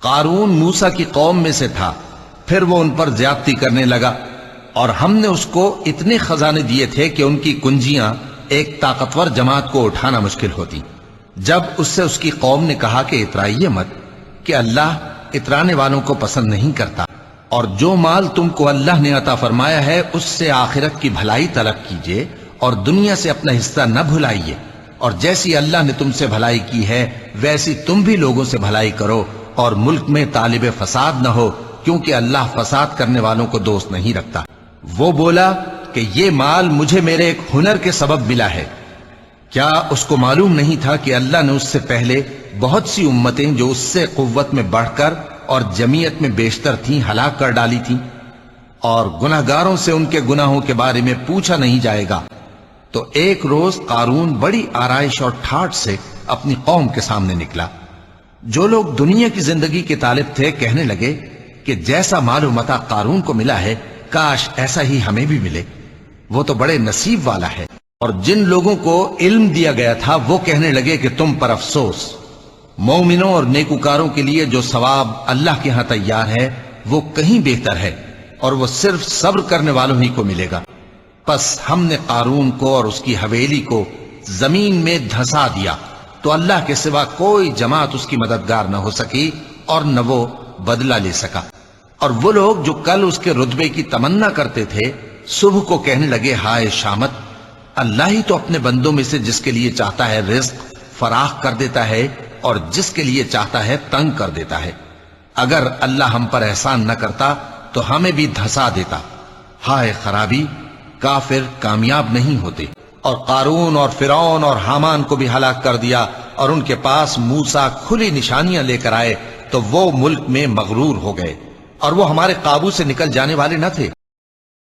قارون موسیٰ کی قوم میں سے تھا، پھر وہ ان پر زیادتی کرنے لگا، اور ہم نے اس کو اتنے خزانے دیے تھے کہ ان کی کنجیاں ایک طاقتور جماعت کو اٹھانا مشکل ہوتی۔ جب اس سے اس کی قوم نے کہا کہ اترائیے مت، کہ اللہ اترانے والوں کو پسند نہیں کرتا، اور جو مال تم کو اللہ نے عطا فرمایا ہے اس سے آخرت کی بھلائی طلب کیجئے اور دنیا سے اپنا حصہ نہ بھلائیے، اور جیسی اللہ نے تم سے بھلائی کی ہے ویسی تم بھی لوگوں سے بھلائی کرو، اور ملک میں طالب فساد نہ ہو، کیونکہ اللہ فساد کرنے والوں کو دوست نہیں رکھتا۔ وہ بولا کہ یہ مال مجھے میرے ایک ہنر کے سبب ملا ہے۔ کیا اس کو معلوم نہیں تھا کہ اللہ نے اس سے پہلے بہت سی امتیں جو اس سے قوت میں بڑھ کر اور جمعیت میں بیشتر تھیں ہلاک کر ڈالی تھیں، اور گناہگاروں سے ان کے گناہوں کے بارے میں پوچھا نہیں جائے گا؟ تو ایک روز قارون بڑی آرائش اور ٹھاٹھ سے اپنی قوم کے سامنے نکلا۔ جو لوگ دنیا کی زندگی کے طالب تھے کہنے لگے کہ جیسا مال و متاع قارون کو ملا ہے کاش ایسا ہی ہمیں بھی ملے، وہ تو بڑے نصیب والا ہے۔ اور جن لوگوں کو علم دیا گیا تھا وہ کہنے لگے کہ تم پر افسوس، مومنوں اور نیکوکاروں کے لیے جو ثواب اللہ کے ہاں تیار ہے وہ کہیں بہتر ہے، اور وہ صرف صبر کرنے والوں ہی کو ملے گا۔ پس ہم نے قارون کو اور اس کی حویلی کو زمین میں دھسا دیا، تو اللہ کے سوا کوئی جماعت اس کی مددگار نہ ہو سکی اور نہ وہ بدلہ لے سکا۔ اور وہ لوگ جو کل اس کے رتبے کی تمنا کرتے تھے صبح کو کہنے لگے ہائے شامت، اللہ ہی تو اپنے بندوں میں سے جس کے لیے چاہتا ہے رزق فراخ کر دیتا ہے اور جس کے لیے چاہتا ہے تنگ کر دیتا ہے۔ اگر اللہ ہم پر احسان نہ کرتا تو ہمیں بھی دھسا دیتا۔ ہائے خرابی، کافر کامیاب نہیں ہوتے۔ اور قارون اور فرعون اور حامان کو بھی ہلاک کر دیا، اور ان کے پاس موسیٰ کھلی نشانیاں لے کر آئے تو وہ ملک میں مغرور ہو گئے، اور وہ ہمارے قابو سے نکل جانے والے نہ تھے۔